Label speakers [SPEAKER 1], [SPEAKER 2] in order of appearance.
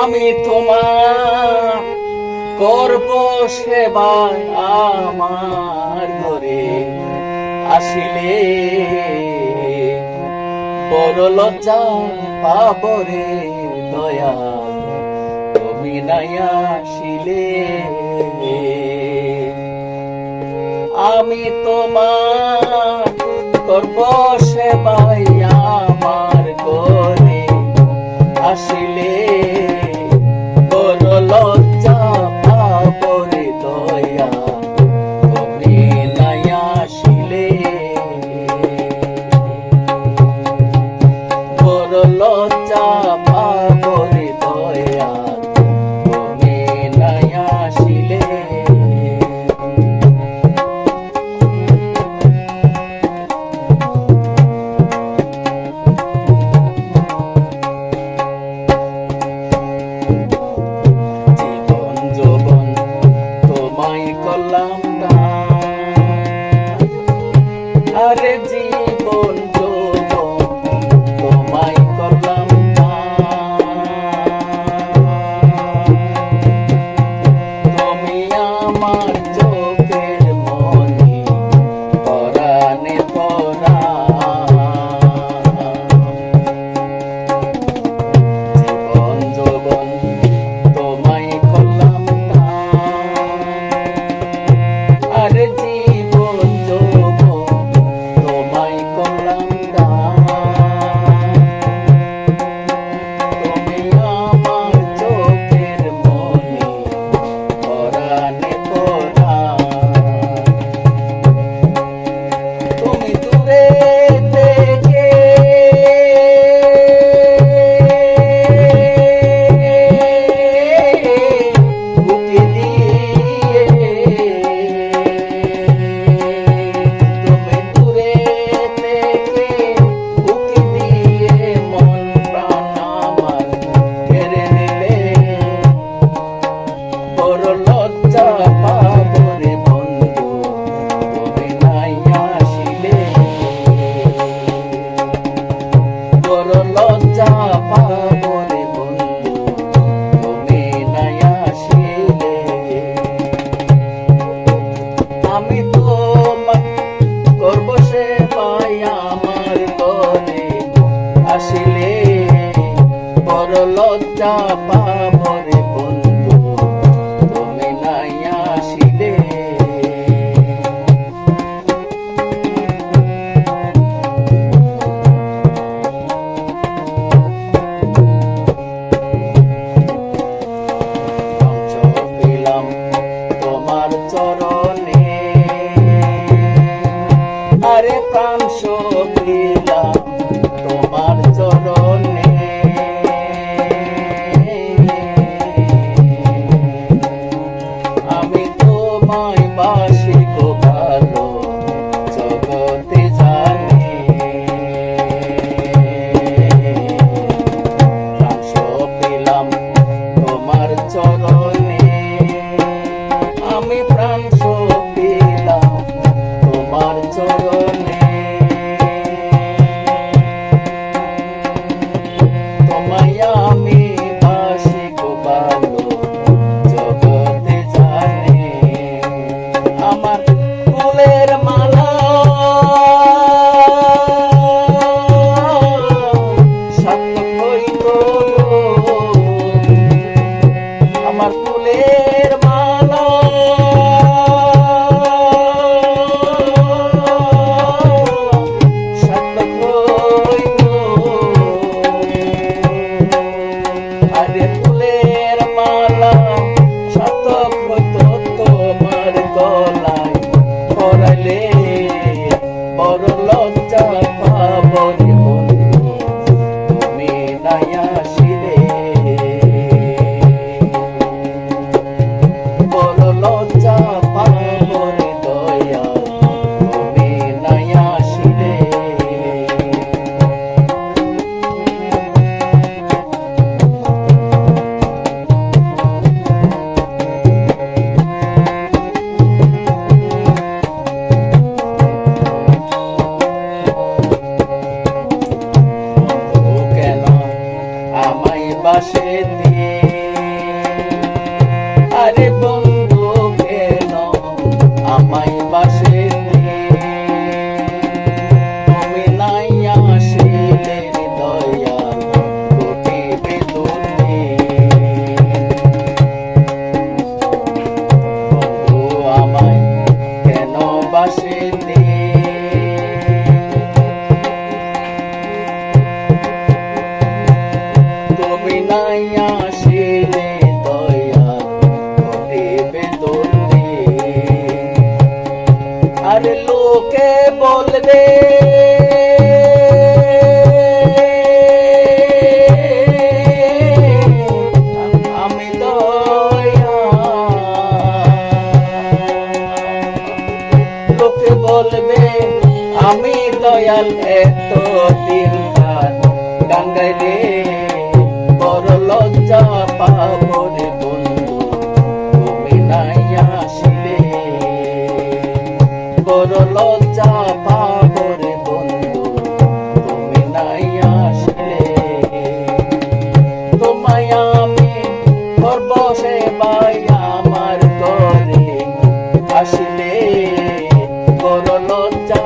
[SPEAKER 1] আমি তোমার করব সেবায় আমার ঘরে আসিলে বড় লজ্জা পাবরে দয়াল তুমি নাই আসিলে আমি তোমার করব সেবায় আমার ঘরে আসিলে বড় লজ্জা পাবরে দয়াল তুমি নাই আসিলে বড় লজ্জা পাবরে দয়াল তুমি নাই আসিলে আরে জীবন তোমায় করলাম তুমি আমার চোখের মনি পরাণে পরা জীবন যৌবন তোমায় করলাম আরে আমি তোমার করব সেবায় আমার ঘরে আসিলে বড় লজ্জা পাবরে বন্ধু তুমি নাই আসিলে পেলাম তোমার চরণে আরে প্রাণ সপিলাম তোমার চরণে আমি তোমায় বাসি গো ভালো জগতে জানি প্রাণ সপিলাম তোমার চরণে আমি প্রাণ সপিলাম তোমার চরণে তোমায় আমি বাসি গো ভালো জগতে জানে আমার ফুলের মালা সার্থক হইত আমার ফুলের মালা ফুলের মালা সার্থক হইত তোমার গলায় পরাইলে বড় লজ্জা পাবরে বন্ধু তুমি নাই আসিলে বড় লজ্জা পাবরে দয়াল তুমি নাই আসিলে বাসে দিয়ে নাই আসিলে দয়া করিবে দর্দি। আর লোকে বলবে আমি দয়া, লোকে বলবে আমি দয়াল এত দিন খান গান গাইলে বড় লজ্জা পাবো রে বন্ধু তুমি নাই আসিলে, বড় লজ্জা পাবো রে বন্ধু তুমি নাই আসিলে। তোমায় আমি করব সেবাই আমার ঘরে আসিলে বড় লজ্জা